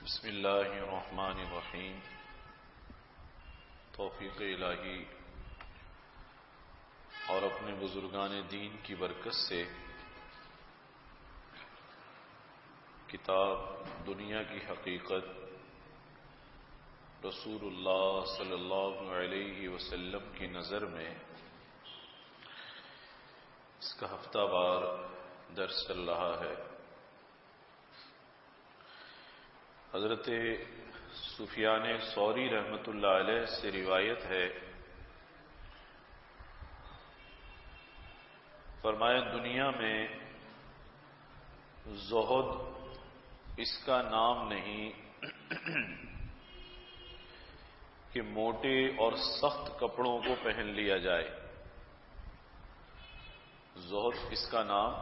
بسم اللہ الرحمن الرحیم۔ توفیق الہی اور اپنے بزرگان دین کی برکت سے کتاب دنیا کی حقیقت رسول اللہ صلی اللہ علیہ وسلم کی نظر میں اس کا ہفتہ وار درس چل رہا ہے۔ حضرت سفیان ثوری رحمۃ اللہ علیہ سے روایت ہے، فرمایا دنیا میں زہد اس کا نام نہیں کہ موٹے اور سخت کپڑوں کو پہن لیا جائے۔ زہد اس کا نام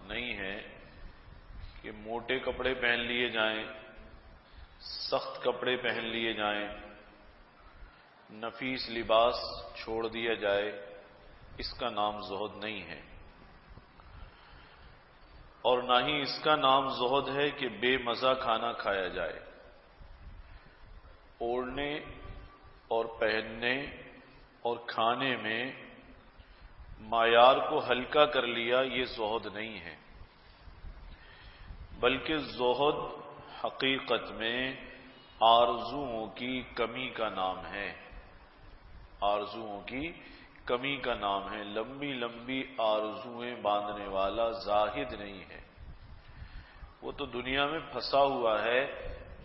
نہیں ہے کہ موٹے کپڑے پہن لیے جائیں، سخت کپڑے پہن لیے جائیں، نفیس لباس چھوڑ دیا جائے، اس کا نام زہد نہیں ہے۔ اور نہ ہی اس کا نام زہد ہے کہ بے مزہ کھانا کھایا جائے۔ اوڑھنے اور پہننے اور کھانے میں معیار کو ہلکا کر لیا، یہ زہد نہیں ہے، بلکہ زہد حقیقت میں آرزوؤں کی کمی کا نام ہے۔ آرزوؤں کی کمی کا نام ہے۔ لمبی لمبی آرزویں باندھنے والا زاہد نہیں ہے، وہ تو دنیا میں پھنسا ہوا ہے،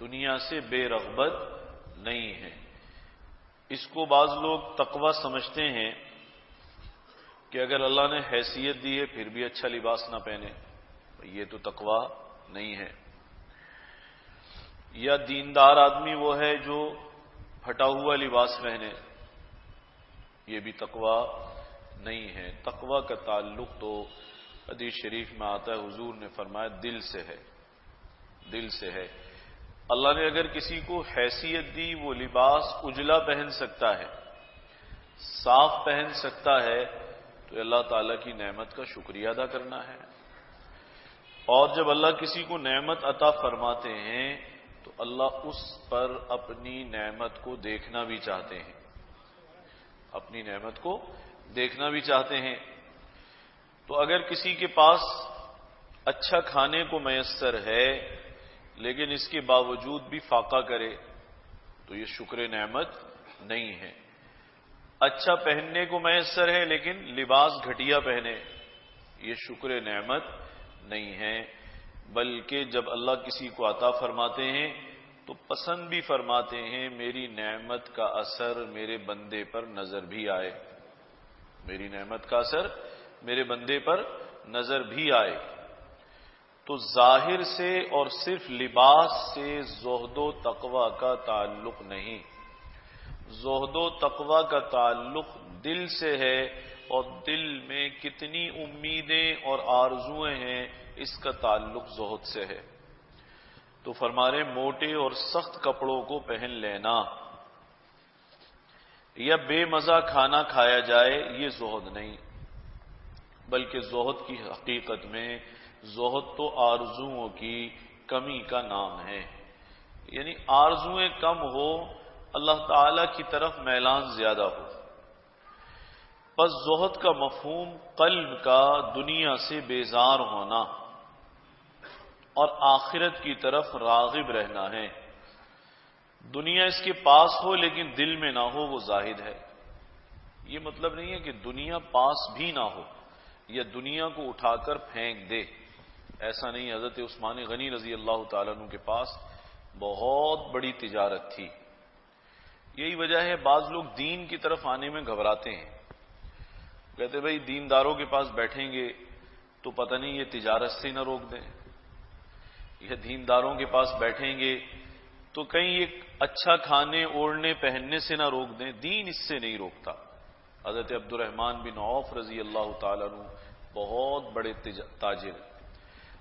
دنیا سے بے رغبت نہیں ہے۔ اس کو بعض لوگ تقوی سمجھتے ہیں کہ اگر اللہ نے حیثیت دی ہے پھر بھی اچھا لباس نہ پہنے، یہ تو تقوی نہیں ہے۔ یا دیندار آدمی وہ ہے جو پھٹا ہوا لباس پہنے، یہ بھی تقوی نہیں ہے۔ تقوی کا تعلق تو حدیث شریف میں آتا ہے، حضور نے فرمایا دل سے ہے، دل سے ہے۔ اللہ نے اگر کسی کو حیثیت دی، وہ لباس اجلا پہن سکتا ہے، صاف پہن سکتا ہے، تو اللہ تعالیٰ کی نعمت کا شکریہ ادا کرنا ہے۔ اور جب اللہ کسی کو نعمت عطا فرماتے ہیں تو اللہ اس پر اپنی نعمت کو دیکھنا بھی چاہتے ہیں، اپنی نعمت کو دیکھنا بھی چاہتے ہیں۔ تو اگر کسی کے پاس اچھا کھانے کو میسر ہے لیکن اس کے باوجود بھی فاقہ کرے تو یہ شکر نعمت نہیں ہے۔ اچھا پہننے کو میسر ہے لیکن لباس گھٹیا پہنے، یہ شکر نعمت نہیں ہے، بلکہ جب اللہ کسی کو عطا فرماتے ہیں تو پسند بھی فرماتے ہیں میری نعمت کا اثر میرے بندے پر نظر بھی آئے، میری نعمت کا اثر میرے بندے پر نظر بھی آئے۔ تو ظاہر سے اور صرف لباس سے زہد و تقوی کا تعلق نہیں، زہد و تقوی کا تعلق دل سے ہے، اور دل میں کتنی امیدیں اور آرزویں ہیں اس کا تعلق زہد سے ہے۔ تو فرما رہے موٹے اور سخت کپڑوں کو پہن لینا یا بے مزہ کھانا کھایا جائے، یہ زہد نہیں، بلکہ زہد کی حقیقت میں زہد تو آرزوؤں کی کمی کا نام ہے، یعنی آرزویں کم ہو، اللہ تعالی کی طرف میلان زیادہ ہو۔ پس زہد کا مفہوم قلب کا دنیا سے بیزار ہونا اور آخرت کی طرف راغب رہنا ہے۔ دنیا اس کے پاس ہو لیکن دل میں نہ ہو، وہ زاہد ہے۔ یہ مطلب نہیں ہے کہ دنیا پاس بھی نہ ہو یا دنیا کو اٹھا کر پھینک دے، ایسا نہیں۔ حضرت عثمان غنی رضی اللہ تعالیٰ عنہ کے پاس بہت بڑی تجارت تھی، یہی وجہ ہے بعض لوگ دین کی طرف آنے میں گھبراتے ہیں، کہتے بھائی دینداروں کے پاس بیٹھیں گے تو پتہ نہیں یہ تجارت سے نہ روک دیں، یہ دینداروں کے پاس بیٹھیں گے تو کہیں یہ اچھا کھانے اوڑھنے پہننے سے نہ روک دیں۔ دین اس سے نہیں روکتا۔ حضرت عبد الرحمن بن عوف رضی اللہ تعالیٰ عنہ بہت بڑے تاجر،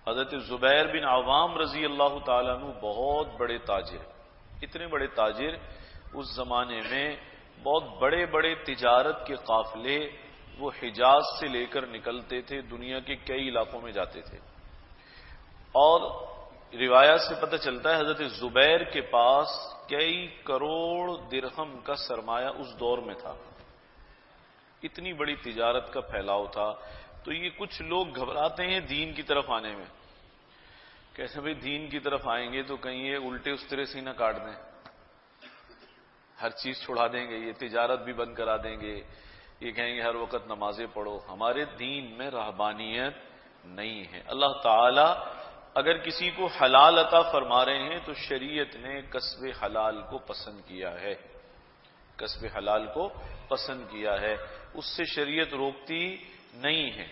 حضرت زبیر بن عوام رضی اللہ تعالیٰ عنہ بہت بڑے تاجر، اتنے بڑے تاجر اس زمانے میں بہت بڑے بڑے تجارت کے قافلے وہ حجاز سے لے کر نکلتے تھے، دنیا کے کئی علاقوں میں جاتے تھے، اور روایات سے پتہ چلتا ہے حضرت زبیر کے پاس کئی کروڑ درہم کا سرمایہ اس دور میں تھا، اتنی بڑی تجارت کا پھیلاؤ تھا. تو یہ کچھ لوگ گھبراتے ہیں دین کی طرف آنے میں، کیسے بھئی دین کی طرف آئیں گے تو کہیں یہ الٹے اس طرح سے نہ کاٹ دیں، ہر چیز چھڑا دیں گے، یہ تجارت بھی بند کرا دیں گے، یہ کہیں گے ہر وقت نمازیں پڑھو. ہمارے دین میں رہبانیت نہیں ہے. اللہ تعالی اگر کسی کو حلال عطا فرما رہے ہیں تو شریعت نے کسب حلال کو پسند کیا ہے، کسب حلال کو پسند کیا ہے، اس سے شریعت روکتی نہیں ہے.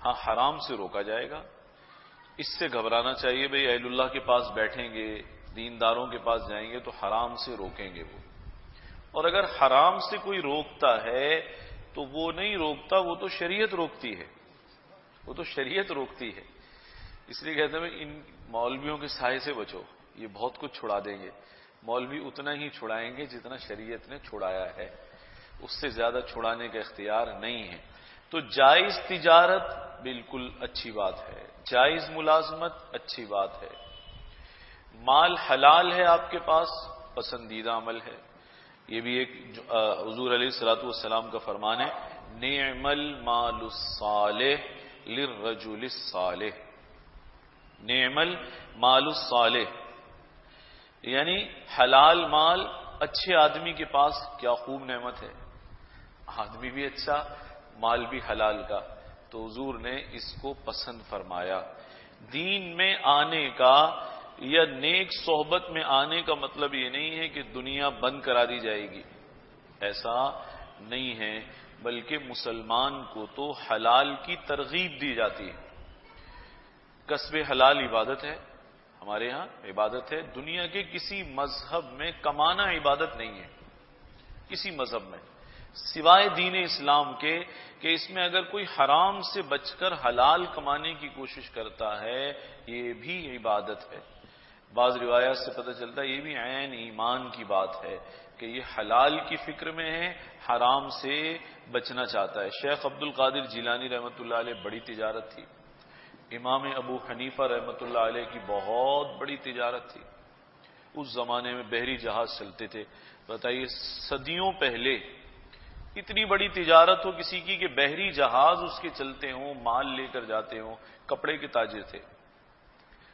ہاں حرام سے روکا جائے گا، اس سے گھبرانا چاہیے. بھئی اہل اللہ کے پاس بیٹھیں گے، دینداروں کے پاس جائیں گے تو حرام سے روکیں گے وہ. اور اگر حرام سے کوئی روکتا ہے تو وہ نہیں روکتا، وہ تو شریعت روکتی ہے، وہ تو شریعت روکتی ہے. اس لیے کہتے ہیں ان مولویوں کے سائے سے بچو، یہ بہت کچھ چھڑا دیں گے. مولوی اتنا ہی چھڑائیں گے جتنا شریعت نے چھڑایا ہے، اس سے زیادہ چھڑانے کا اختیار نہیں ہے. تو جائز تجارت بالکل اچھی بات ہے، جائز ملازمت اچھی بات ہے، مال حلال ہے آپ کے پاس پسندیدہ عمل ہے. یہ بھی ایک حضور علیہ الصلوۃ والسلام کا فرمان ہے، نعم المال الصالح للرجل الصالح. نعم المال الصالح یعنی حلال مال اچھے آدمی کے پاس کیا خوب نعمت ہے، آدمی بھی اچھا، مال بھی حلال کا. تو حضور نے اس کو پسند فرمایا. دین میں آنے کا یا نیک صحبت میں آنے کا مطلب یہ نہیں ہے کہ دنیا بند کرا دی جائے گی، ایسا نہیں ہے، بلکہ مسلمان کو تو حلال کی ترغیب دی جاتی ہے. کسب حلال عبادت ہے، ہمارے ہاں عبادت ہے. دنیا کے کسی مذہب میں کمانا عبادت نہیں ہے، کسی مذہب میں سوائے دین اسلام کے، کہ اس میں اگر کوئی حرام سے بچ کر حلال کمانے کی کوشش کرتا ہے یہ بھی عبادت ہے. بعض روایات سے پتہ چلتا ہے یہ بھی عین ایمان کی بات ہے کہ یہ حلال کی فکر میں ہے، حرام سے بچنا چاہتا ہے. شیخ عبد القادر جیلانی رحمۃ اللہ علیہ بڑی تجارت تھی، امام ابو حنیفہ رحمۃ اللہ علیہ کی بہت بڑی تجارت تھی. اس زمانے میں بحری جہاز چلتے تھے. بتائیے صدیوں پہلے اتنی بڑی تجارت ہو کسی کی کہ بحری جہاز اس کے چلتے ہوں، مال لے کر جاتے ہوں. کپڑے کے تاجر تھے.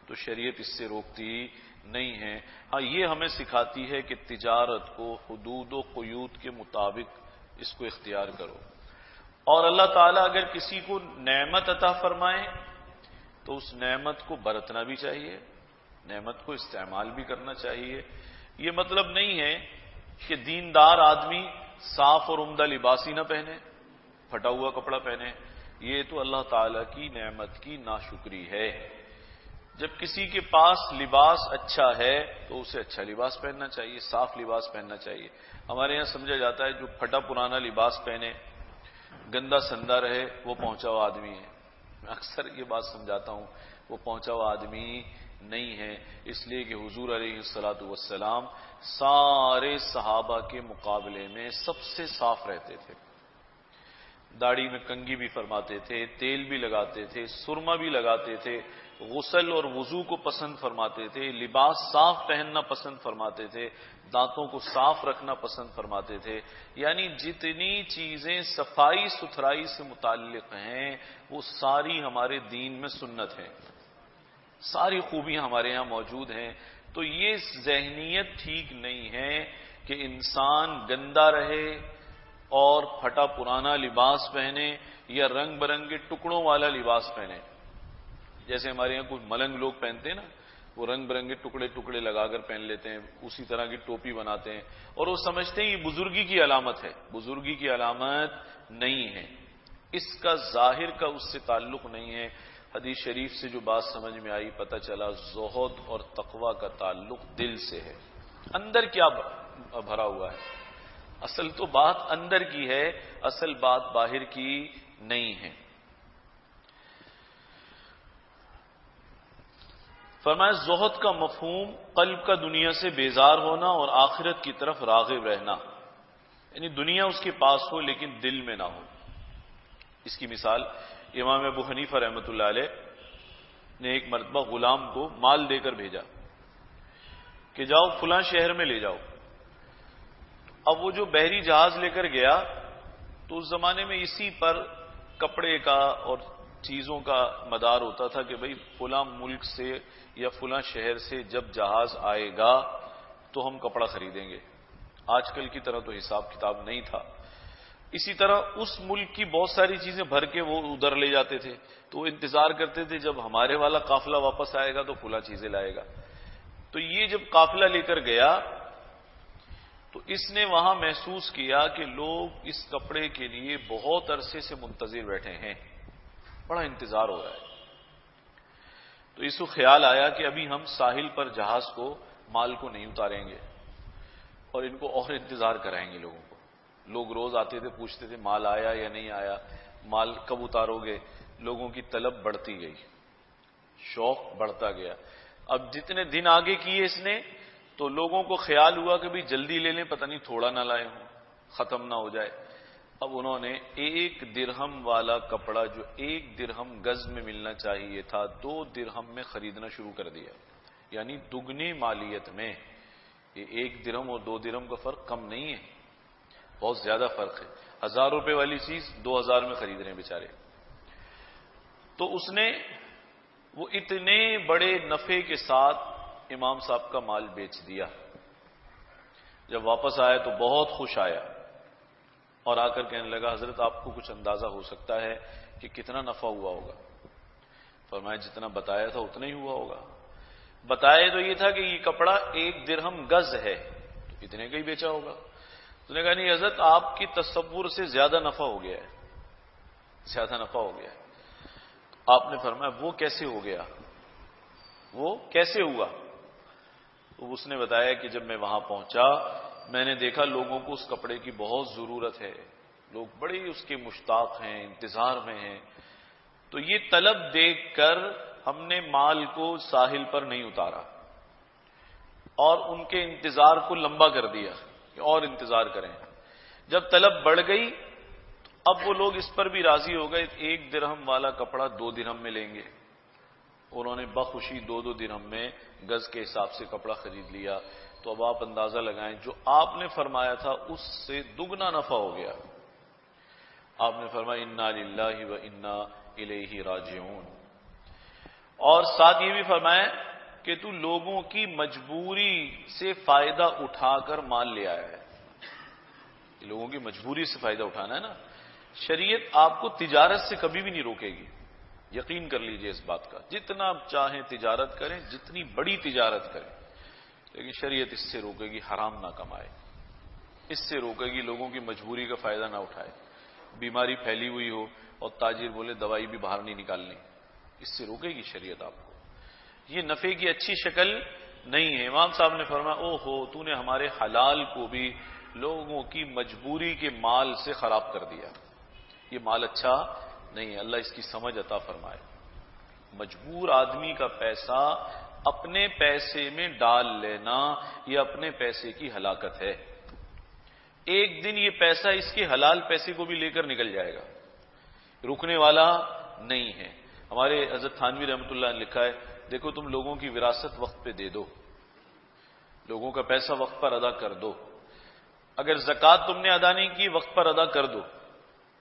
تو شریعت اس سے روکتی نہیں ہے. ہاں یہ ہمیں سکھاتی ہے کہ تجارت کو حدود و قیود کے مطابق اس کو اختیار کرو. اور اللہ تعالیٰ اگر کسی کو نعمت عطا فرمائے تو اس نعمت کو برتنا بھی چاہیے، نعمت کو استعمال بھی کرنا چاہیے. یہ مطلب نہیں ہے کہ دیندار آدمی صاف اور عمدہ لباس ہی نہ پہنے، پھٹا ہوا کپڑا پہنے. یہ تو اللہ تعالیٰ کی نعمت کی ناشکری ہے. جب کسی کے پاس لباس اچھا ہے تو اسے اچھا لباس پہننا چاہیے، صاف لباس پہننا چاہیے. ہمارے یہاں سمجھا جاتا ہے جو پھٹا پرانا لباس پہنے، گندا سندا رہے، وہ پہنچا ہوا آدمی ہے. میں اکثر یہ بات سمجھاتا ہوں، وہ پہنچا ہوا آدمی نہیں ہے. اس لیے کہ حضور علیہ الصلوۃ والسلام سارے صحابہ کے مقابلے میں سب سے صاف رہتے تھے. داڑھی میں کنگھی بھی فرماتے تھے، تیل بھی لگاتے تھے، سرما بھی لگاتے تھے، غسل اور وضو کو پسند فرماتے تھے، لباس صاف پہننا پسند فرماتے تھے، دانتوں کو صاف رکھنا پسند فرماتے تھے. یعنی جتنی چیزیں صفائی ستھرائی سے متعلق ہیں وہ ساری ہمارے دین میں سنت ہیں، ساری خوبیاں ہمارے ہاں موجود ہیں. تو یہ ذہنیت ٹھیک نہیں ہے کہ انسان گندا رہے اور پھٹا پرانا لباس پہنے یا رنگ برنگے ٹکڑوں والا لباس پہنے. جیسے ہمارے یہاں کچھ ملنگ لوگ پہنتے ہیں نا، وہ رنگ برنگے ٹکڑے ٹکڑے لگا کر پہن لیتے ہیں، اسی طرح کی ٹوپی بناتے ہیں اور وہ سمجھتے ہیں یہ بزرگی کی علامت ہے. بزرگی کی علامت نہیں ہے، اس کا ظاہر کا اس سے تعلق نہیں ہے. حدیث شریف سے جو بات سمجھ میں آئی، پتہ چلا زہد اور تقوی کا تعلق دل سے ہے. اندر کیا بھرا ہوا ہے، اصل تو بات اندر کی ہے، اصل بات باہر کی نہیں ہے. فرمایا زہد کا مفہوم قلب کا دنیا سے بیزار ہونا اور آخرت کی طرف راغب رہنا، یعنی دنیا اس کے پاس ہو لیکن دل میں نہ ہو. اس کی مثال امام ابو حنیفہ رحمۃ اللہ علیہ نے ایک مرتبہ غلام کو مال دے کر بھیجا کہ جاؤ فلاں شہر میں لے جاؤ. اب وہ جو بحری جہاز لے کر گیا تو اس زمانے میں اسی پر کپڑے کا اور چیزوں کا مدار ہوتا تھا کہ بھئی فلاں ملک سے یا فلاں شہر سے جب جہاز آئے گا تو ہم کپڑا خریدیں گے. آج کل کی طرح تو حساب کتاب نہیں تھا. اسی طرح اس ملک کی بہت ساری چیزیں بھر کے وہ ادھر لے جاتے تھے تو وہ انتظار کرتے تھے جب ہمارے والا قافلہ واپس آئے گا تو فلاں چیزیں لائے گا. تو یہ جب قافلہ لے کر گیا تو اس نے وہاں محسوس کیا کہ لوگ اس کپڑے کے لیے بہت عرصے سے منتظر بیٹھے ہیں، بڑا انتظار ہو رہا ہے. تو اس کو خیال آیا کہ ابھی ہم ساحل پر جہاز کو مال کو نہیں اتاریں گے اور ان کو اور انتظار کرائیں گے لوگوں کو. لوگ روز آتے تھے پوچھتے تھے مال آیا یا نہیں آیا، مال کب اتارو گے. لوگوں کی طلب بڑھتی گئی، شوق بڑھتا گیا. اب جتنے دن آگے کیے اس نے تو لوگوں کو خیال ہوا کہ بھی جلدی لے لیں، پتہ نہیں تھوڑا نہ لائے ہوں، ختم نہ ہو جائے. اب انہوں نے 1 درہم والا کپڑا جو 1 درہم گز میں ملنا چاہیے تھا 2 درہم میں خریدنا شروع کر دیا. یعنی دگنی مالیت میں. یہ 1 درہم اور 2 درہم کا فرق کم نہیں ہے، بہت زیادہ فرق ہے. 1000 روپے والی چیز 2000 میں خرید رہے ہیں بیچارے. تو اس نے وہ اتنے بڑے نفع کے ساتھ امام صاحب کا مال بیچ دیا. جب واپس آیا تو بہت خوش آیا اور آ کر کہنے لگا حضرت آپ کو کچھ اندازہ ہو سکتا ہے کہ کتنا نفع ہوا ہوگا؟ فرمایا جتنا بتایا تھا اتنا ہی ہوا ہوگا. بتایا تو یہ تھا کہ یہ کپڑا 1 درہم گز ہے تو اتنے کا ہی بیچا ہوگا. تو نے کہا نہیں حضرت آپ کی تصور سے زیادہ نفع ہو گیا ہے، زیادہ نفع ہو گیا ہے. آپ نے فرمایا وہ کیسے ہو گیا، وہ کیسے ہوا؟ تو اس نے بتایا کہ جب میں وہاں پہنچا میں نے دیکھا لوگوں کو اس کپڑے کی بہت ضرورت ہے، لوگ بڑے اس کے مشتاق ہیں، انتظار میں ہیں. تو یہ طلب دیکھ کر ہم نے مال کو ساحل پر نہیں اتارا اور ان کے انتظار کو لمبا کر دیا کہ اور انتظار کریں. جب طلب بڑھ گئی اب وہ لوگ اس پر بھی راضی ہو گئے 1 درہم والا کپڑا 2 درہم میں لیں گے. انہوں نے بخوشی 2 درہم میں گز کے حساب سے کپڑا خرید لیا. تو اب آپ اندازہ لگائیں جو آپ نے فرمایا تھا اس سے دگنا نفع ہو گیا. آپ نے فرمایا انا للہ و انا الیہ راجعون. اور ساتھ یہ بھی فرمایا کہ تو لوگوں کی مجبوری سے فائدہ اٹھا کر مال لے آیا ہے. لوگوں کی مجبوری سے فائدہ اٹھانا ہے نا. شریعت آپ کو تجارت سے کبھی بھی نہیں روکے گی، یقین کر لیجئے اس بات کا. جتنا آپ چاہیں تجارت کریں، جتنی بڑی تجارت کریں، لیکن شریعت اس سے روکے گی حرام نہ کمائے، اس سے روکے گی لوگوں کی مجبوری کا فائدہ نہ اٹھائے. بیماری پھیلی ہوئی ہو اور تاجر بولے دوائی بھی باہر نہیں نکالنی، اس سے روکے گی شریعت آپ کو. یہ نفع کی اچھی شکل نہیں ہے. امام صاحب نے فرمایا او ہو تو نے ہمارے حلال کو بھی لوگوں کی مجبوری کے مال سے خراب کر دیا. یہ مال اچھا نہیں ہے، اللہ اس کی سمجھ عطا فرمائے. مجبور آدمی کا پیسہ اپنے پیسے میں ڈال لینا یہ اپنے پیسے کی ہلاکت ہے. ایک دن یہ پیسہ اس کے حلال پیسے کو بھی لے کر نکل جائے گا، رکنے والا نہیں ہے. ہمارے حضرت تھانوی رحمۃ اللہ نے لکھا ہے دیکھو تم لوگوں کی وراثت وقت پہ دے دو، لوگوں کا پیسہ وقت پر ادا کر دو. اگر زکوٰۃ تم نے ادا نہیں کی وقت پر ادا کر دو.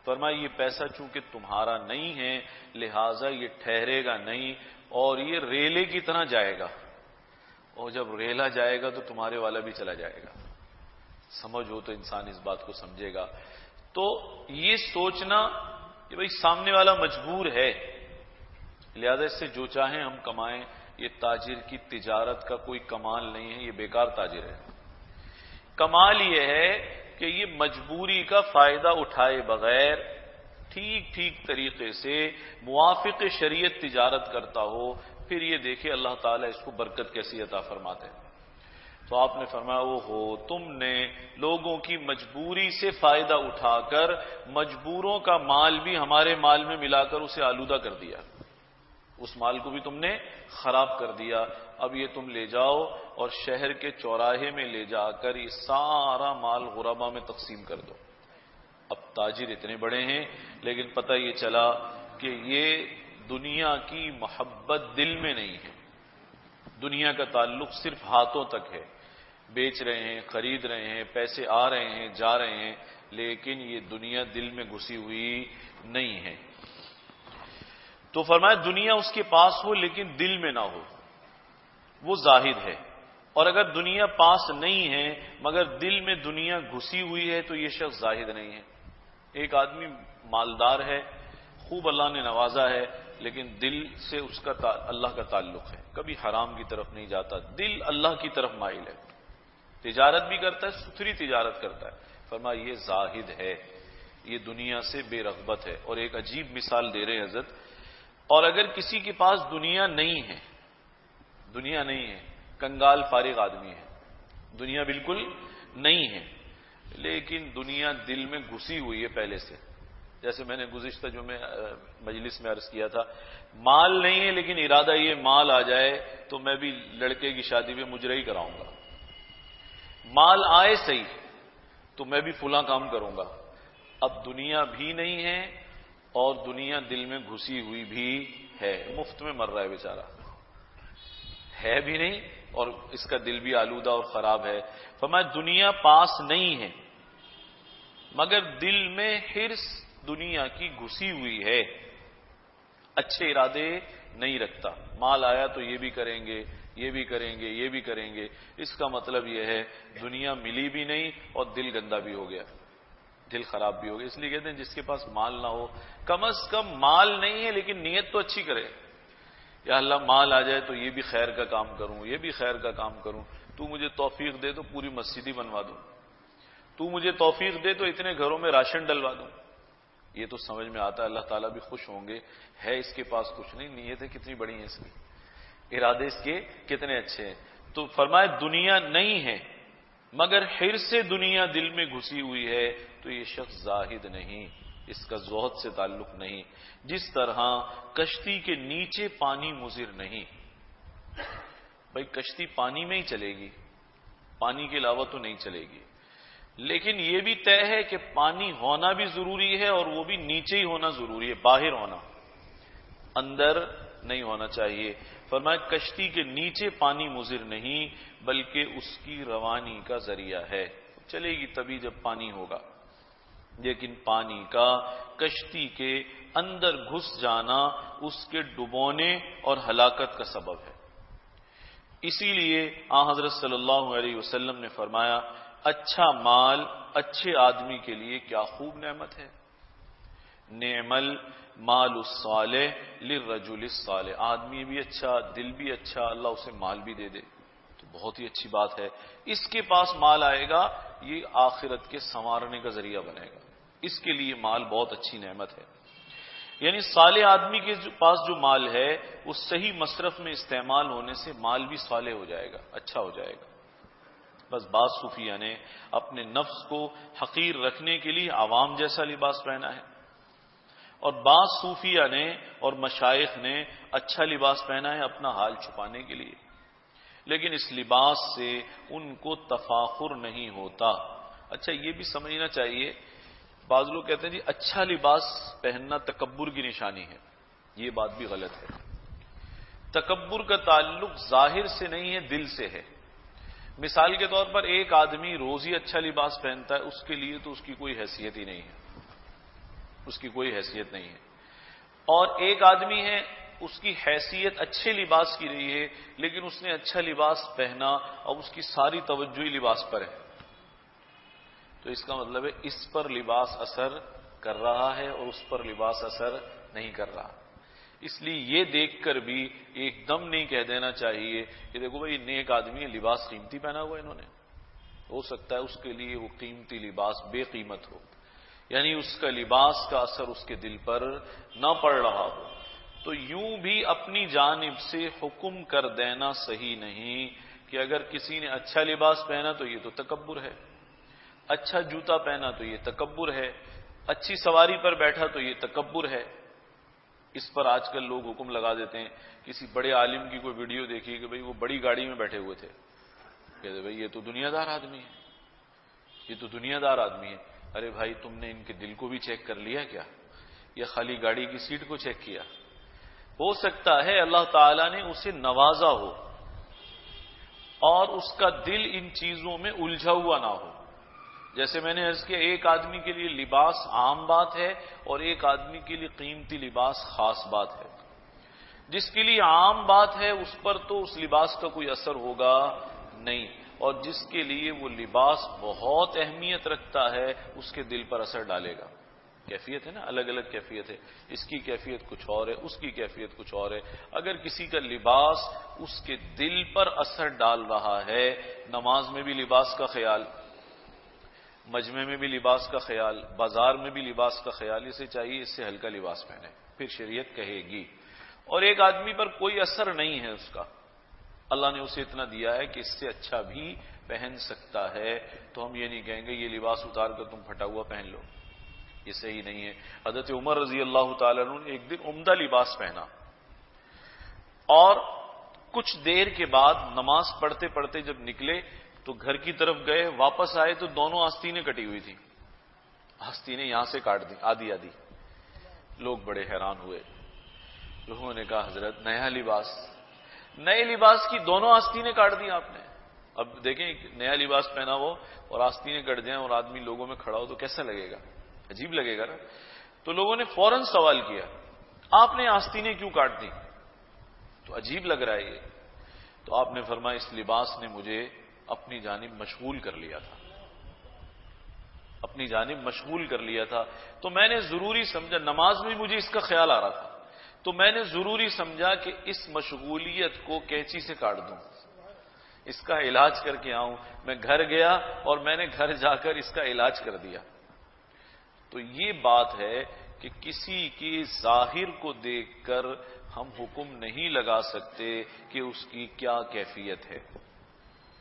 فرمایا یہ پیسہ چونکہ تمہارا نہیں ہے لہذا یہ ٹھہرے گا نہیں اور یہ ریلے کی طرح جائے گا، اور جب ریلا جائے گا تو تمہارے والا بھی چلا جائے گا. سمجھ ہو تو انسان اس بات کو سمجھے گا. تو یہ سوچنا کہ بھئی سامنے والا مجبور ہے لہذا اس سے جو چاہیں ہم کمائیں، یہ تاجر کی تجارت کا کوئی کمال نہیں ہے، یہ بیکار تاجر ہے. کمال یہ ہے کہ یہ مجبوری کا فائدہ اٹھائے بغیر ٹھیک طریقے سے موافق شریعت تجارت کرتا ہو، پھر یہ دیکھے اللہ تعالیٰ اس کو برکت کیسی عطا فرماتے ہیں. تو آپ نے فرمایا او ہو تم نے لوگوں کی مجبوری سے فائدہ اٹھا کر مجبوروں کا مال بھی ہمارے مال میں ملا کر اسے آلودہ کر دیا، اس مال کو بھی تم نے خراب کر دیا. اب یہ تم لے جاؤ اور شہر کے چوراہے میں لے جا کر یہ سارا مال غربا میں تقسیم کر دو. اب تاجر اتنے بڑے ہیں لیکن پتہ یہ چلا کہ یہ دنیا کی محبت دل میں نہیں ہے. دنیا کا تعلق صرف ہاتھوں تک ہے. بیچ رہے ہیں، خرید رہے ہیں، پیسے آ رہے ہیں، جا رہے ہیں، لیکن یہ دنیا دل میں گھسی ہوئی نہیں ہے. تو فرمایا دنیا اس کے پاس ہو لیکن دل میں نہ ہو، وہ زاہد ہے. اور اگر دنیا پاس نہیں ہے مگر دل میں دنیا گھسی ہوئی ہے تو یہ شخص زاہد نہیں ہے. ایک آدمی مالدار ہے، خوب اللہ نے نوازا ہے، لیکن دل سے اس کا اللہ کا تعلق ہے، کبھی حرام کی طرف نہیں جاتا، دل اللہ کی طرف مائل ہے، تجارت بھی کرتا ہے، ستھری تجارت کرتا ہے. فرمایا یہ زاہد ہے، یہ دنیا سے بے رغبت ہے. اور ایک عجیب مثال دے رہے ہیں حضرت. اور اگر کسی کے پاس دنیا نہیں ہے، دنیا نہیں ہے، کنگال فارغ آدمی ہے، دنیا بالکل نہیں ہے، لیکن دنیا دل میں گھسی ہوئی ہے پہلے سے. جیسے میں نے گزشتہ جو میں مجلس میں عرض کیا تھا، مال نہیں ہے لیکن ارادہ یہ مال آ جائے تو میں بھی لڑکے کی شادی میں مجرا ہی کراؤں گا، مال آئے صحیح تو میں بھی فلاں کام کروں گا. اب دنیا بھی نہیں ہے اور دنیا دل میں گھسی ہوئی بھی ہے، مفت میں مر رہا ہے بیچارہ، ہے بھی نہیں اور اس کا دل بھی آلودہ اور خراب ہے. فرمایا دنیا پاس نہیں ہے مگر دل میں حرص دنیا کی گھسی ہوئی ہے، اچھے ارادے نہیں رکھتا. مال آیا تو یہ بھی کریں گے، یہ بھی کریں گے، یہ بھی کریں گے. اس کا مطلب یہ ہے دنیا ملی بھی نہیں اور دل گندا بھی ہو گیا، دل خراب بھی ہو گیا. اس لیے کہتے ہیں جس کے پاس مال نہ ہو، کم از کم مال نہیں ہے لیکن نیت تو اچھی کرے. یا اللہ مال آ جائے تو یہ بھی خیر کا کام کروں، یہ بھی خیر کا کام کروں، تو مجھے توفیق دے تو پوری مسجد ہی بنوا دوں، تو مجھے توفیق دے تو اتنے گھروں میں راشن ڈلوا دوں. یہ تو سمجھ میں آتا ہے، اللہ تعالیٰ بھی خوش ہوں گے. ہے اس کے پاس کچھ نہیں، نیتیں کتنی بڑی ہیں اس کی، ارادے اس کے کتنے اچھے ہیں. تو فرمائے دنیا نہیں ہے مگر حرص سے دنیا دل میں گھسی ہوئی ہے تو یہ شخص زاہد نہیں، اس کا زہد سے تعلق نہیں. جس طرح کشتی کے نیچے پانی مضر نہیں. بھائی کشتی پانی میں ہی چلے گی، پانی کے علاوہ تو نہیں چلے گی، لیکن یہ بھی طے ہے کہ پانی ہونا بھی ضروری ہے اور وہ بھی نیچے ہی ہونا ضروری ہے، باہر ہونا، اندر نہیں ہونا چاہیے. فرمایا کشتی کے نیچے پانی مضر نہیں بلکہ اس کی روانی کا ذریعہ ہے، چلے گی تبھی جب پانی ہوگا، لیکن پانی کا کشتی کے اندر گھس جانا اس کے ڈبونے اور ہلاکت کا سبب ہے. اسی لیے حضرت صلی اللہ علیہ وسلم نے فرمایا اچھا مال اچھے آدمی کے لیے کیا خوب نعمت ہے. نعم المال الصالح للرجل الصالح. آدمی بھی اچھا، دل بھی اچھا، اللہ اسے مال بھی دے دے تو بہت ہی اچھی بات ہے. اس کے پاس مال آئے گا، یہ آخرت کے سنوارنے کا ذریعہ بنے گا، اس کے لیے مال بہت اچھی نعمت ہے. یعنی صالح آدمی کے پاس جو مال ہے وہ صحیح مصرف میں استعمال ہونے سے مال بھی صالح ہو جائے گا، اچھا ہو جائے گا. بس بعض صوفیہ نے اپنے نفس کو حقیر رکھنے کے لیے عوام جیسا لباس پہنا ہے، اور بعض صوفیہ نے اور مشائخ نے اچھا لباس پہنا ہے اپنا حال چھپانے کے لیے، لیکن اس لباس سے ان کو تفاخر نہیں ہوتا. اچھا یہ بھی سمجھنا چاہیے، بعض لوگ کہتے ہیں جی اچھا لباس پہننا تکبر کی نشانی ہے، یہ بات بھی غلط ہے. تکبر کا تعلق ظاہر سے نہیں ہے، دل سے ہے. مثال کے طور پر ایک آدمی روز ہی اچھا لباس پہنتا ہے، اس کے لیے تو اس کی کوئی حیثیت ہی نہیں ہے، اس کی کوئی حیثیت نہیں ہے. اور ایک آدمی ہے اس کی حیثیت اچھے لباس کی رہی ہے لیکن اس نے اچھا لباس پہنا اور اس کی ساری توجہ ہی لباس پر ہے، تو اس کا مطلب ہے اس پر لباس اثر کر رہا ہے اور اس پر لباس اثر نہیں کر رہا. اس لیے یہ دیکھ کر بھی ایک دم نہیں کہہ دینا چاہیے کہ دیکھو بھائی نیک آدمی ہے، لباس قیمتی پہنا ہوا انہوں نے، ہو سکتا ہے اس کے لیے وہ قیمتی لباس بے قیمت ہو، یعنی اس کا لباس کا اثر اس کے دل پر نہ پڑ رہا ہو. تو یوں بھی اپنی جانب سے حکم کر دینا صحیح نہیں کہ اگر کسی نے اچھا لباس پہنا تو یہ تو تکبر ہے، اچھا جوتا پہنا تو یہ تکبر ہے، اچھی سواری پر بیٹھا تو یہ تکبر ہے. اس پر آج کل لوگ حکم لگا دیتے ہیں. کسی بڑے عالم کی کوئی ویڈیو دیکھی کہ بھئی وہ بڑی گاڑی میں بیٹھے ہوئے تھے، کہتے بھئی یہ تو دنیا دار آدمی ہے، یہ تو دنیا دار آدمی ہے. ارے بھائی تم نے ان کے دل کو بھی چیک کر لیا کیا؟ یا خالی گاڑی کی سیٹ کو چیک کیا؟ ہو سکتا ہے اللہ تعالیٰ نے اسے نوازا ہو اور اس کا دل ان چیزوں میں الجھا ہوا نہ ہو. جیسے میں نے عرض کیا ایک آدمی کے لیے لباس عام بات ہے اور ایک آدمی کے لیے قیمتی لباس خاص بات ہے. جس کے لیے عام بات ہے اس پر تو اس لباس کا کوئی اثر ہوگا نہیں، اور جس کے لیے وہ لباس بہت اہمیت رکھتا ہے اس کے دل پر اثر ڈالے گا. کیفیت ہے نا، الگ الگ کیفیت ہے. اس کی کیفیت کچھ اور ہے، اس کی کیفیت کچھ اور ہے. اگر کسی کا لباس اس کے دل پر اثر ڈال رہا ہے، نماز میں بھی لباس کا خیال، مجمع میں بھی لباس کا خیال، بازار میں بھی لباس کا خیال، اسے چاہیے اس سے ہلکا لباس پہنے، پھر شریعت کہے گی. اور ایک آدمی پر کوئی اثر نہیں ہے اس کا، اللہ نے اسے اتنا دیا ہے کہ اس سے اچھا بھی پہن سکتا ہے، تو ہم یہ نہیں کہیں گے یہ لباس اتار کر تم پھٹا ہوا پہن لو، یہ صحیح نہیں ہے. حضرت عمر رضی اللہ تعالیٰ عنہ نے ایک دن عمدہ لباس پہنا اور کچھ دیر کے بعد نماز پڑھتے پڑھتے جب نکلے تو گھر کی طرف گئے، واپس آئے تو دونوں آستینیں کٹی ہوئی تھیں. آستینیں یہاں سے کاٹ دی آدھی آدھی. لوگ بڑے حیران ہوئے. لوگوں نے کہا حضرت نیا لباس، نئے لباس کی دونوں آستینیں کاٹ دی آپ نے. اب دیکھیں نیا لباس پہنا ہو اور آستینیں کٹ جائیں اور آدمی لوگوں میں کھڑا ہو تو کیسا لگے گا؟ عجیب لگے گا نا. تو لوگوں نے فوراً سوال کیا آپ نے آستینیں کیوں کاٹ دی؟ تو عجیب لگ رہا ہے یہ. تو آپ نے فرمایا اس لباس نے مجھے اپنی جانب مشغول کر لیا تھا، اپنی جانب مشغول کر لیا تھا. تو میں نے ضروری سمجھا، نماز میں مجھے اس کا خیال آ رہا تھا، تو میں نے ضروری سمجھا کہ اس مشغولیت کو کینچی سے کاٹ دوں، اس کا علاج کر کے آؤں. میں گھر گیا اور میں نے گھر جا کر اس کا علاج کر دیا. تو یہ بات ہے کہ کسی کی ظاہر کو دیکھ کر ہم حکم نہیں لگا سکتے کہ اس کی کیا کیفیت ہے،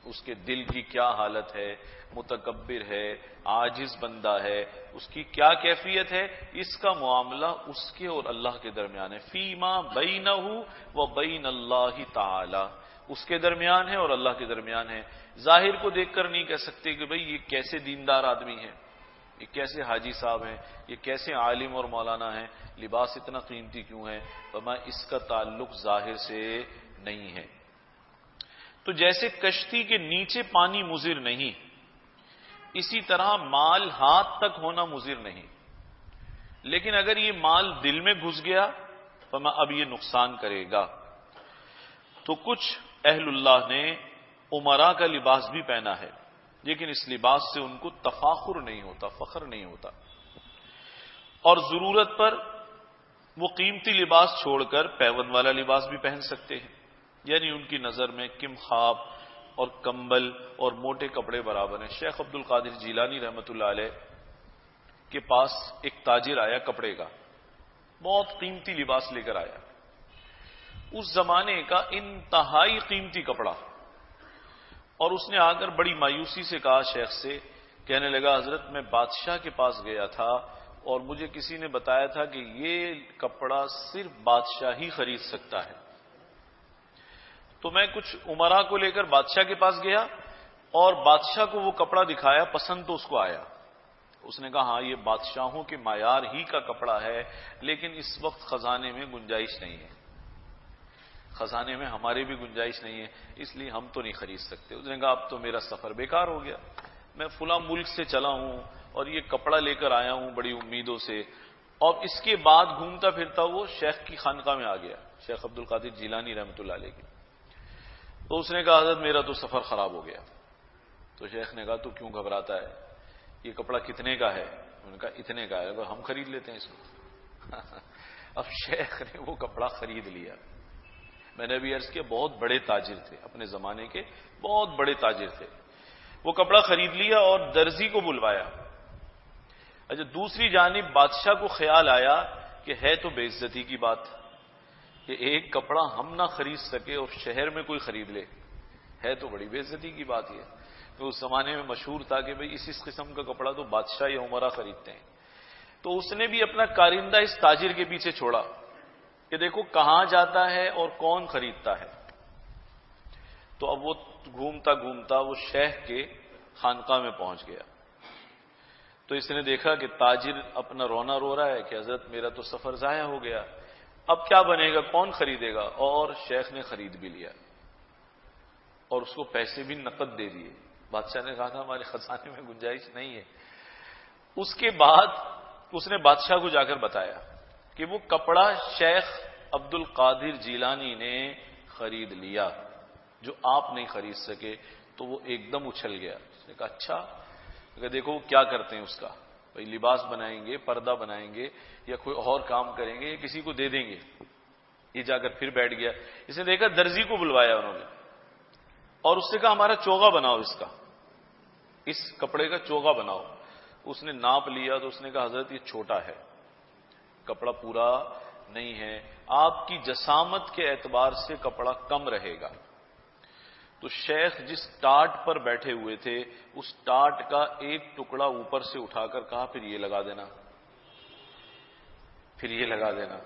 اس کے دل کی کیا حالت ہے، متکبر ہے، عاجز بندہ ہے، اس کی کیا کیفیت ہے. اس کا معاملہ اس کے اور اللہ کے درمیان ہے. فیما بینہ و بین اللہ تعالی، اس کے درمیان ہے اور اللہ کے درمیان ہے. ظاہر کو دیکھ کر نہیں کہہ سکتے کہ بھئی یہ کیسے دیندار آدمی ہے، یہ کیسے حاجی صاحب ہیں، یہ کیسے عالم اور مولانا ہیں، لباس اتنا قیمتی کیوں ہے. فرمایا اس کا تعلق ظاہر سے نہیں ہے. تو جیسے کشتی کے نیچے پانی مضر نہیں، اسی طرح مال ہاتھ تک ہونا مضر نہیں. لیکن اگر یہ مال دل میں گھس گیا فرمایا اب یہ نقصان کرے گا. تو کچھ اہل اللہ نے امراء کا لباس بھی پہنا ہے، لیکن اس لباس سے ان کو تفاخر نہیں ہوتا، فخر نہیں ہوتا، اور ضرورت پر وہ قیمتی لباس چھوڑ کر پیون والا لباس بھی پہن سکتے ہیں. یعنی ان کی نظر میں کم خواب اور کمبل اور موٹے کپڑے برابر ہیں. شیخ عبد القادر جیلانی رحمۃ اللہ علیہ کے پاس ایک تاجر آیا کپڑے کا، بہت قیمتی لباس لے کر آیا، اس زمانے کا انتہائی قیمتی کپڑا. اور اس نے آ کر بڑی مایوسی سے کہا شیخ سے، کہنے لگا حضرت میں بادشاہ کے پاس گیا تھا اور مجھے کسی نے بتایا تھا کہ یہ کپڑا صرف بادشاہ ہی خرید سکتا ہے. تو میں کچھ امراء کو لے کر بادشاہ کے پاس گیا اور بادشاہ کو وہ کپڑا دکھایا، پسند تو اس کو آیا. اس نے کہا ہاں یہ بادشاہوں کے معیار ہی کا کپڑا ہے، لیکن اس وقت خزانے میں گنجائش نہیں ہے، خزانے میں ہمارے بھی گنجائش نہیں ہے، اس لیے ہم تو نہیں خرید سکتے. اس نے کہا اب تو میرا سفر بیکار ہو گیا، میں فلاں ملک سے چلا ہوں اور یہ کپڑا لے کر آیا ہوں بڑی امیدوں سے. اور اس کے بعد گھومتا پھرتا وہ شیخ کی خانقاہ میں آ گیا، شیخ عبد القادر جیلانی رحمۃ اللہ علیہ کی. تو اس نے کہا حضرت میرا تو سفر خراب ہو گیا. تو شیخ نے کہا تو کیوں گھبراتا ہے، یہ کپڑا کتنے کا ہے؟ انہوں نے کہا اتنے کا ہے، اگر ہم خرید لیتے ہیں اس کو. اب شیخ نے وہ کپڑا خرید لیا. میں نے ابھی عرض کیا بہت بڑے تاجر تھے اپنے زمانے کے، بہت بڑے تاجر تھے. وہ کپڑا خرید لیا اور درزی کو بلوایا. اچھا دوسری جانب بادشاہ کو خیال آیا کہ ہے تو بے عزتی کی بات کہ ایک کپڑا ہم نہ خرید سکے اور شہر میں کوئی خرید لے، ہے تو بڑی بے عزتی کی بات. یہ تو اس زمانے میں مشہور تھا کہ بھئی اس قسم کا کپڑا تو بادشاہ یا امراء خریدتے ہیں. تو اس نے بھی اپنا کارندہ اس تاجر کے پیچھے چھوڑا کہ دیکھو کہاں جاتا ہے اور کون خریدتا ہے. تو اب وہ گھومتا گھومتا وہ شیخ کے خانقاہ میں پہنچ گیا. تو اس نے دیکھا کہ تاجر اپنا رونا رو رہا ہے کہ حضرت میرا تو سفر ضائع ہو گیا، اب کیا بنے گا، کون خریدے گا؟ اور شیخ نے خرید بھی لیا اور اس کو پیسے بھی نقد دے دیے. بادشاہ نے کہا تھا ہمارے خزانے میں گنجائش نہیں ہے. اس کے بعد اس نے بادشاہ کو جا کر بتایا کہ وہ کپڑا شیخ عبد القادر جیلانی نے خرید لیا جو آپ نہیں خرید سکے. تو وہ ایک دم اچھل گیا. اس نے کہا اچھا، کہ دیکھو وہ کیا کرتے ہیں اس کا، بھائی لباس بنائیں گے، پردہ بنائیں گے یا کوئی اور کام کریں گے یا کسی کو دے دیں گے. یہ جا کر پھر بیٹھ گیا. اس نے دیکھا درزی کو بلوایا انہوں نے اور اس سے کہا ہمارا چوغا بناؤ، اس کا، اس کپڑے کا چوغا بناؤ. اس نے ناپ لیا تو اس نے کہا حضرت یہ چھوٹا ہے، کپڑا پورا نہیں ہے، آپ کی جسامت کے اعتبار سے کپڑا کم رہے گا. تو شیخ جس ٹاٹ پر بیٹھے ہوئے تھے اس ٹاٹ کا ایک ٹکڑا اوپر سے اٹھا کر کہا پھر یہ لگا دینا، پھر یہ لگا دینا.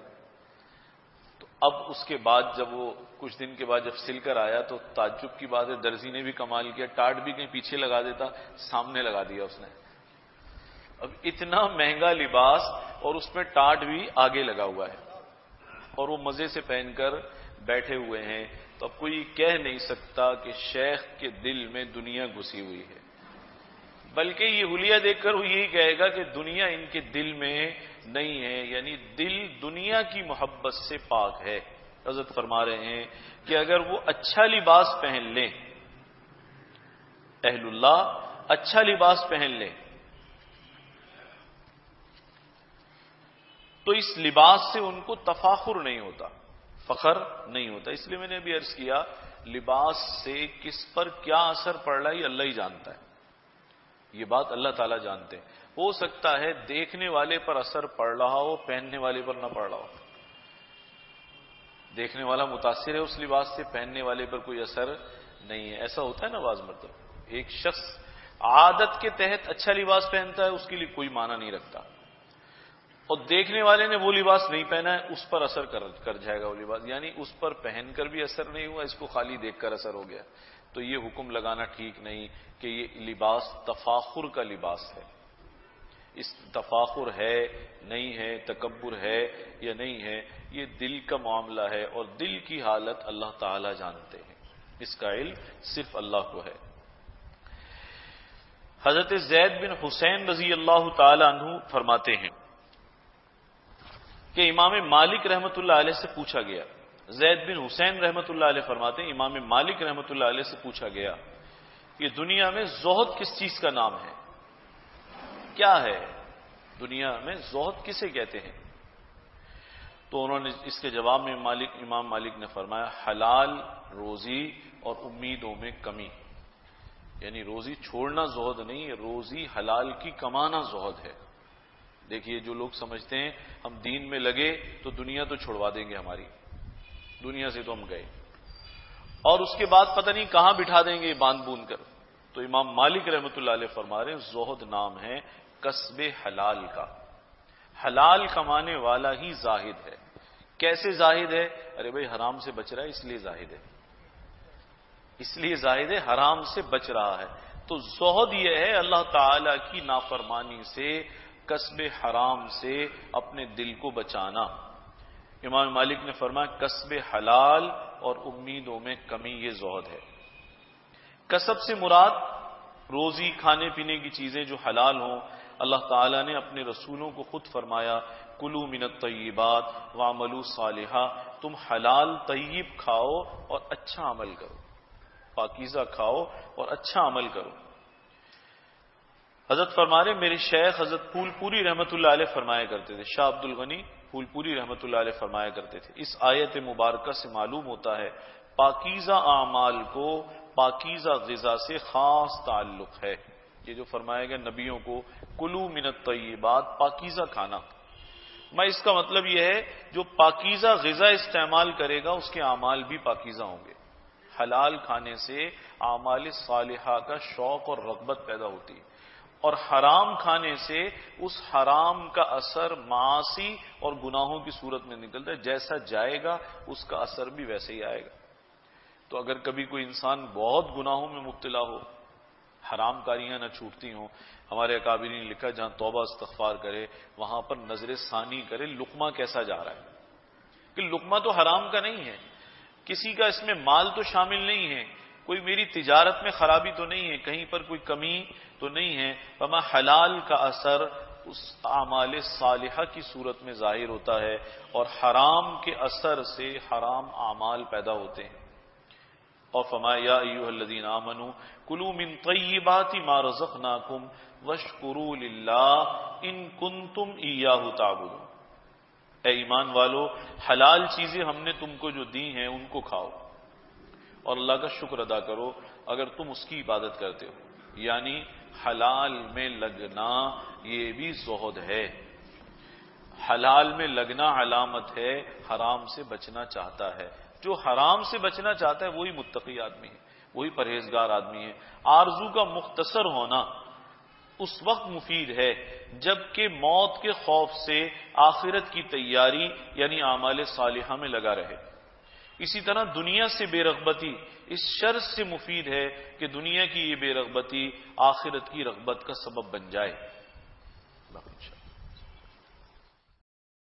تو اب اس کے بعد جب وہ کچھ دن کے بعد جب سل کر آیا تو تعجب کی بات ہے، درزی نے بھی کمال کیا، ٹاٹ بھی کہیں پیچھے لگا دیتا، سامنے لگا دیا اس نے. اب اتنا مہنگا لباس اور اس میں ٹاٹ بھی آگے لگا ہوا ہے اور وہ مزے سے پہن کر بیٹھے ہوئے ہیں. تو اب کوئی کہہ نہیں سکتا کہ شیخ کے دل میں دنیا گھسی ہوئی ہے، بلکہ یہ حلیہ دیکھ کر وہ یہی کہے گا کہ دنیا ان کے دل میں نہیں ہے، یعنی دل دنیا کی محبت سے پاک ہے. حضرت فرما رہے ہیں کہ اگر وہ اچھا لباس پہن لیں، اہل اللہ اچھا لباس پہن لیں تو اس لباس سے ان کو تفاخر نہیں ہوتا، فخر نہیں ہوتا. اس لیے میں نے ابھی عرض کیا لباس سے کس پر کیا اثر پڑ رہا ہے یہ اللہ ہی جانتا ہے، یہ بات اللہ تعالیٰ جانتے ہیں. ہو سکتا ہے دیکھنے والے پر اثر پڑ رہا ہو، پہننے والے پر نہ پڑ رہا ہو. دیکھنے والا متاثر ہے اس لباس سے، پہننے والے پر کوئی اثر نہیں ہے. ایسا ہوتا ہے نا بعض مرتبہ ایک شخص عادت کے تحت اچھا لباس پہنتا ہے، اس کے لیے کوئی معنی نہیں رکھتا، اور دیکھنے والے نے وہ لباس نہیں پہنا ہے اس پر اثر کر جائے گا وہ لباس، یعنی اس پر پہن کر بھی اثر نہیں ہوا، اس کو خالی دیکھ کر اثر ہو گیا. تو یہ حکم لگانا ٹھیک نہیں کہ یہ لباس تفاخر کا لباس ہے. اس تفاخر ہے نہیں ہے، تکبر ہے یا نہیں ہے، یہ دل کا معاملہ ہے اور دل کی حالت اللہ تعالی جانتے ہیں، اس کا علم صرف اللہ کو ہے. حضرت زید بن حسین رضی اللہ تعالی عنہ فرماتے ہیں کہ امام مالک رحمۃ اللہ علیہ سے پوچھا گیا، زید بن حسین رحمۃ اللہ علیہ فرماتے ہیں امام مالک رحمۃ اللہ علیہ سے پوچھا گیا کہ دنیا میں زہد کس چیز کا نام ہے، کیا ہے دنیا میں زہد کسے کہتے ہیں؟ تو انہوں نے اس کے جواب میں امام مالک نے فرمایا حلال روزی اور امیدوں میں کمی. یعنی روزی چھوڑنا زہد نہیں، روزی حلال کی کمانا زہد ہے. دیکھیے جو لوگ سمجھتے ہیں ہم دین میں لگے تو دنیا تو چھوڑوا دیں گے ہماری، دنیا سے تو ہم گئے اور اس کے بعد پتہ نہیں کہاں بٹھا دیں گے باندھ بوند کر. تو امام مالک رحمۃ اللہ علیہ فرما رہے ہیں زہد نام ہے کسب حلال کا، حلال کمانے والا ہی زاہد ہے. کیسے زاہد ہے؟ ارے بھائی حرام سے بچ رہا ہے اس لیے زاہد ہے، اس لیے زاہد ہے حرام سے بچ رہا ہے. تو زہد یہ ہے اللہ تعالی کی نافرمانی سے، کسب حرام سے اپنے دل کو بچانا. امام مالک نے فرمایا کسب حلال اور امیدوں میں کمی یہ زہد ہے. کسب سے مراد روزی کھانے پینے کی چیزیں جو حلال ہوں. اللہ تعالیٰ نے اپنے رسولوں کو خود فرمایا کلوا من الطیبات واعملوا صالحا، تم حلال طیب کھاؤ اور اچھا عمل کرو، پاکیزہ کھاؤ اور اچھا عمل کرو. حضرت فرما رہے میرے شیخ حضرت پھول پوری رحمۃ اللہ علیہ فرمایا کرتے تھے، شاہ عبد الغنی پھول پوری رحمۃ اللہ علیہ فرمایا کرتے تھے اس آیت مبارکہ سے معلوم ہوتا ہے پاکیزہ اعمال کو پاکیزہ غذا سے خاص تعلق ہے. یہ جو فرمایا گیا نبیوں کو کلوا من الطیبات، پاکیزہ کھانا، میں اس کا مطلب یہ ہے جو پاکیزہ غذا استعمال کرے گا اس کے اعمال بھی پاکیزہ ہوں گے. حلال کھانے سے اعمال صالحہ کا شوق اور رغبت پیدا ہوتی ہے، اور حرام کھانے سے اس حرام کا اثر معاصی اور گناہوں کی صورت میں نکلتا ہے، جیسا جائے گا اس کا اثر بھی ویسے ہی آئے گا. تو اگر کبھی کوئی انسان بہت گناہوں میں مبتلا ہو، حرام کاریاں نہ چھوٹتی ہوں، ہمارے اکابرین نے لکھا جہاں توبہ استغفار کرے وہاں پر نظر ثانی کرے لقمہ کیسا جا رہا ہے، کہ لقمہ تو حرام کا نہیں ہے، کسی کا اس میں مال تو شامل نہیں ہے، کوئی میری تجارت میں خرابی تو نہیں ہے، کہیں پر کوئی کمی تو نہیں ہے، فما حلال کا اثر اس اعمال صالحہ کی صورت میں ظاہر ہوتا ہے، اور حرام کے اثر سے حرام اعمال پیدا ہوتے ہیں۔ اور فرمایا یا ایھا الذین آمنوا کلوا من طیبات ما رزقناکم واشکروا للہ ان کنتم ایاہ تعبدون، اے ایمان والو حلال چیزیں ہم نے تم کو جو دی ہیں ان کو کھاؤ اور اللہ کا شکر ادا کرو اگر تم اس کی عبادت کرتے ہو۔ یعنی حلال میں لگنا یہ بھی زہد ہے، حلال میں لگنا علامت ہے حرام سے بچنا چاہتا ہے۔ جو حرام سے بچنا چاہتا ہے وہی متقی آدمی ہے، وہی پرہیزگار آدمی ہے۔ آرزو کا مختصر ہونا اس وقت مفید ہے جبکہ موت کے خوف سے آخرت کی تیاری یعنی اعمال صالحہ میں لگا رہے۔ اسی طرح دنیا سے بے رغبتی اس شرط سے مفید ہے کہ دنیا کی یہ بے رغبتی آخرت کی رغبت کا سبب بن جائے۔